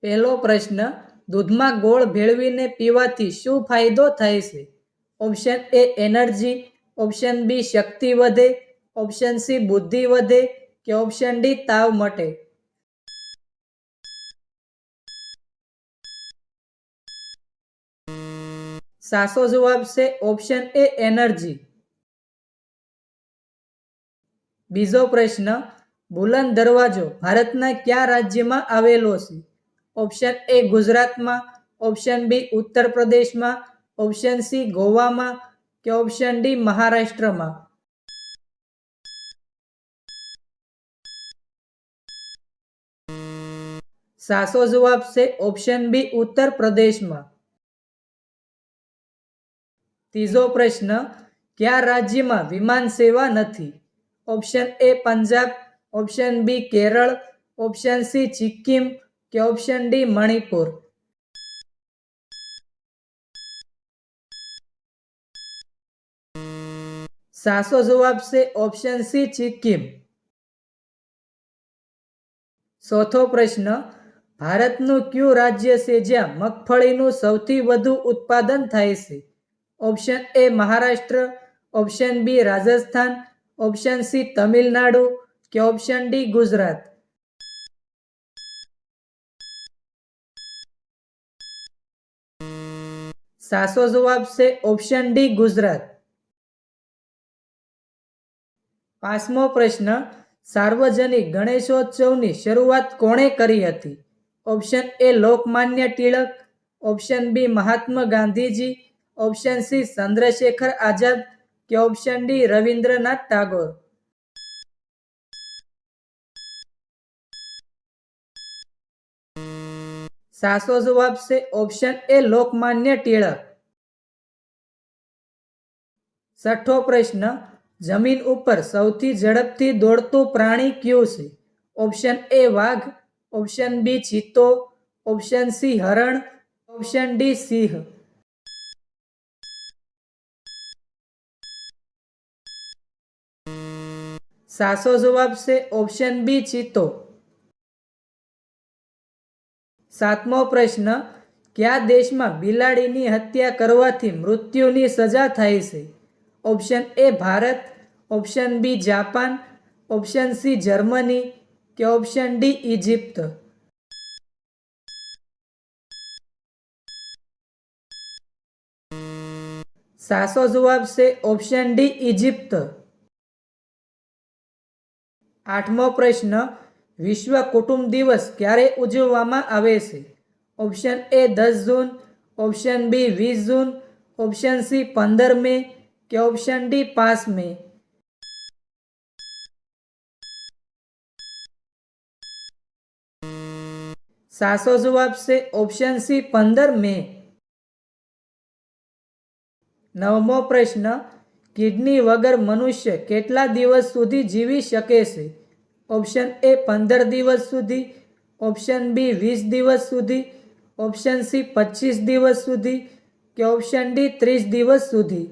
પહેલો પ્રશ્ન, દૂધમાં ગોળ ભેળવીને પીવાથી શું ફાયદો થાય છે? Option A energy, option B શક્તિ વધે, ઓપ્શન સી બુદ્ધિ વધે કે ઓપ્શન ડી તાવ મટે. સાચો જવાબ છે ઓપ્શન એ એનર્જી. બીજો પ્રશ્ન, બુલંદ દરવાજો ભારતના કયા રાજ્યમાં આવેલો છે? ઓપ્શન એ ગુજરાતમાં, ઓપ્શન બી ઉત્તર પ્રદેશમાં, ઓપ્શન સી ગોવામાં કે ઓપ્શન ડી મહારાષ્ટ્રમાં. સાચો જવાબ છે ઓપ્શન બી ઉત્તર પ્રદેશમાં. ત્રીજો પ્રશ્ન, કયા રાજ્યમાં વિમાન સેવા નથી? Option A Punjab, option B Kerala, option C Sikkim કે ઓપ્શન ડી મણિપુર. સાચો જવાબ છે ઓપ્શન સી સિક્કિમ. ચોથો પ્રશ્ન, ભારતનું કયું રાજ્ય છે જ્યાં મગફળીનું સૌથી વધુ ઉત્પાદન થાય છે? ઓપ્શન એ Maharashtra, option B Rajasthan, option C Tamil Nadu કે ઓપ્શન ડી ગુજરાત. સાચો જવાબ છે ઓપ્શન ડી ગુજરાત. પાંચમો પ્રશ્ન, સાર્વજનિક ગણેશોત્સવની શરૂઆત કોણે કરી હતી? Option A Lokmanya Tilak, option B Mahatma Gandhiji, option C Chandrashekhar Azad કે ઓપ્શન ડી રવિન્દ્રનાથ ટાગોર. સાચો જવાબ છે ઓપ્શન એ લોકમાન્ય ટિળક. છઠ્ઠો પ્રશ્ન, જમીન ઉપર સૌથી ઝડપથી દોડતું પ્રાણી કયું છે? ઓપ્શન એ વાઘ, ઓપ્શન બી ચિત્તો, ઓપ્શન સી હરણ, ઓપ્શન ડી સિંહ. સાચો જવાબ છે ઓપ્શન બી ચિત્તો. સાતમો પ્રશ્ન, કયા દેશમાં બિલાડીની હત્યા કરવાથી મૃત્યુની સજા થાય છે? Option A Bharat, option B Japan, option C Germany કે ઓપ્શન ડી ઇજિપ્ત. સાચો જવાબ છે ઓપ્શન ડી ઇજિપ્ત. આઠમો પ્રશ્ન, વિશ્વ કુટુંબ દિવસ ક્યારે ઉજવવામાં આવે છે? Option A 10 June, option B 20 June, option C 15 May કે ઓપ્શન ડી 5 મે. સાચો જવાબ છે ઓપ્શન સી 15 મે. નવમો પ્રશ્ન, કિડની વગર મનુષ્ય કેટલા દિવસ સુધી જીવી શકે છે? ઓપ્શન એ 15 દિવસ સુધી, ઓપ્શન બી 20 દિવસ સુધી, ઓપ્શન સી 25 દિવસ સુધી કે ઓપ્શન ડી 30 દિવસ સુધી.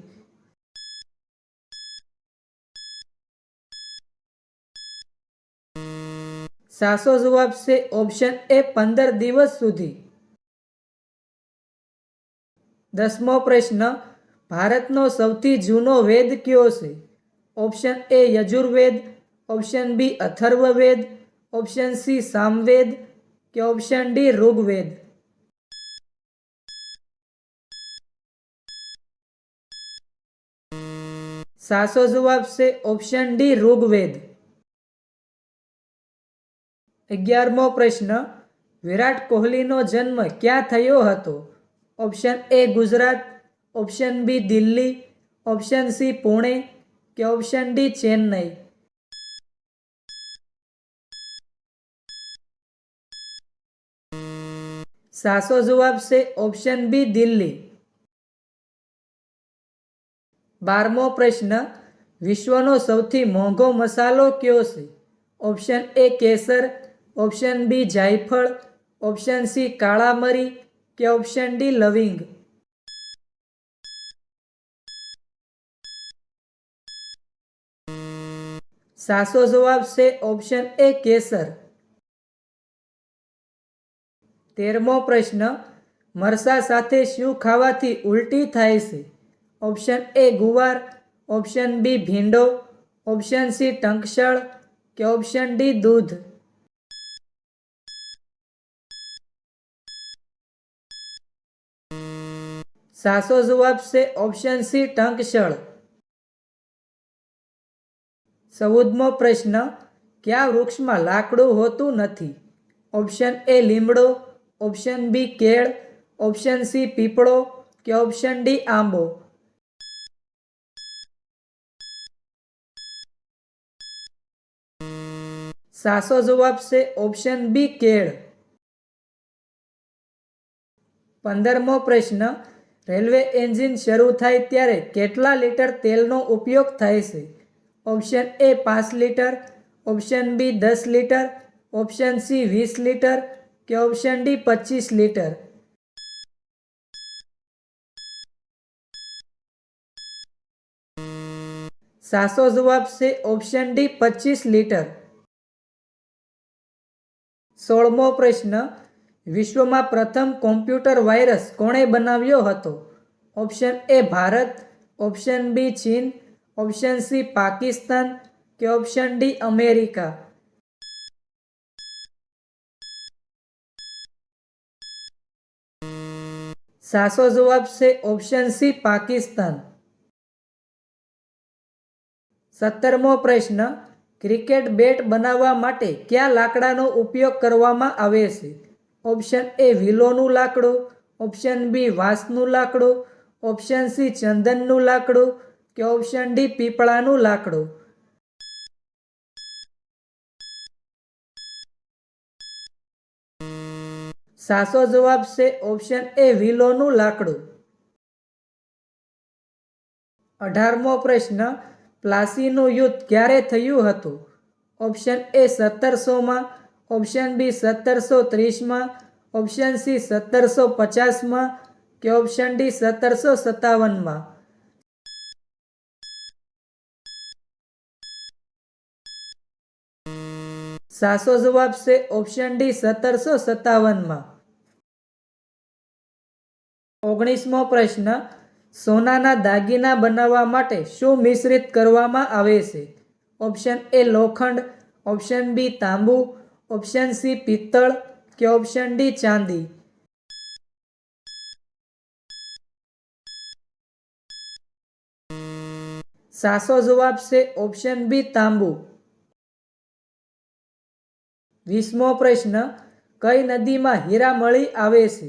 સાચો જવાબ છે ઓપ્શન એ 15 દિવસ સુધી. દસમો પ્રશ્ન, ભારતનો સૌથી જૂનો વેદ કયો છે? Option A Yajurveda, option B Atharvaveda, option C Samaveda કે ઓપ્શન ડી ઋગ્વેદ. સાચો જવાબ છે ઓપ્શન ડી ઋગ્વેદ. 11મો પ્રશ્ન, વિરાટ કોહલીનો જન્મ ક્યાં થયો હતો? Option A Gujarat, option B Delhi, option C Pune કે ઓપ્શન ડી ચેન્નઈ. સાચો જવાબ છે ઓપ્શન બી દિલ્હી. 12મો પ્રશ્ન, વિશ્વનો સૌથી મોંઘો મસાલો કયો છે? ઓપ્શન એ કેસર, ઓપ્શન બી જાયફળ, ઓપ્શન સી કાળા મરી કે ઓપ્શન ડી લવિંગ. સાચો જવાબ છે ઓપ્શન એ કેસર. 13મો પ્રશ્ન, મરચાં સાથે શું ખાવાથી ઉલટી થાય છે? ઓપ્શન એ ગુવાર, ઓપ્શન બી ભીંડો, ઓપ્શન સી ટંકશળ કે ઓપ્શન ડી દૂધ. સાચો જવાબ છે ઓપ્શન સી ટંકશળ. 14મો પ્રશ્ન, કયા વૃક્ષમાં લાકડું હોતું નથી? ઓપ્શન એ લીમડો, ઓપ્શન બી કેળ, ઓપ્શન સી પીપળો કે ઓપ્શન ડી આંબો. સાચો જવાબ છે ઓપ્શન બી કેળ. 15મો પ્રશ્ન, રેલવે એન્જિન શરૂ થાય ત્યારે કેટલા લીટર તેલનો ઉપયોગ થાય છે? Option A 5 litre, option B 10 litre, option C 20 litre કે ઓપ્શન ડી 25 લીટર. સાચો જવાબ છે ઓપ્શન ડી 25 લીટર. 16મો પ્રશ્ન, વિશ્વમાં પ્રથમ કોમ્પ્યુટર વાયરસ કોણે બનાવ્યો હતો? Option A Bharat, option B ચીન, ઓપ્શન સી પાકિસ્તાન કે ઓપ્શન ડી અમેરિકા. સાચો જવાબ છે ઓપ્શન સી પાકિસ્તાન. 17મો પ્રશ્ન, ક્રિકેટ બેટ બનાવવા માટે કયા લાકડાનો ઉપયોગ કરવામાં આવે છે? ઓપ્શન એ વિલોનું લાકડું, ઓપ્શન બી વાંસનું લાકડું, ઓપ્શન સી ચંદનનું લાકડું કે ઓપ્શન ડી પીપળાનું લાકડું. સાચો જવાબ છે ઓપ્શન એ વિલોનું લાકડું. 18મો પ્રશ્ન, પ્લાસીનું યુદ્ધ ક્યારે થયું હતું? ઓપ્શન એ 1700માં, ઓપ્શન બી 1730માં, ઓપ્શન સી 1750માં કે ઓપ્શન ડી 1757માં. સાચો જવાબ છે ઓપ્શન ડી 1757માં. 19મો પ્રશ્ન, સોનાના દાગીના બનાવવા માટે શું મિશ્રિત કરવામાં આવે છે? ઓપ્શન એ લોખંડ, ઓપ્શન બી તાંબુ, ઓપ્શન સી પિત્તળ કે ઓપ્શન ડી ચાંદી. સાચો જવાબ છે ઓપ્શન બી તાંબુ. 20મો પ્રશ્ન, કઈ નદીમાં હીરામળી આવે છે?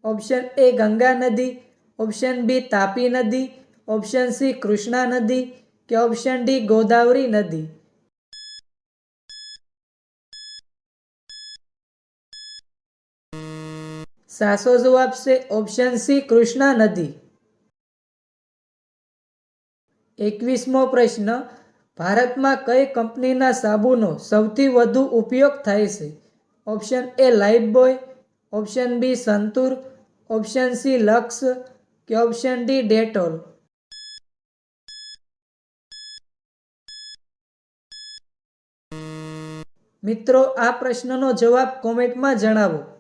ઓપ્શન એ ગંગા નદી, ઓપ્શન બી તાપી નદી, ઓપ્શન સી કૃષ્ણા નદી કે ઓપ્શન ડી ગોદાવરી નદી. સાચો જવાબ છે ઓપ્શન સી કૃષ્ણા નદી. 21મો પ્રશ્ન, ભારતમાં કઈ કંપનીના સાબુનો સૌથી વધુ ઉપયોગ થાય છે? Option A Lifebuoy, option B Santoor, option C Lux કે ઓપ્શન ડી ડેટોલ. મિત્રો, આ પ્રશ્નનો જવાબ કોમેન્ટમાં જણાવો.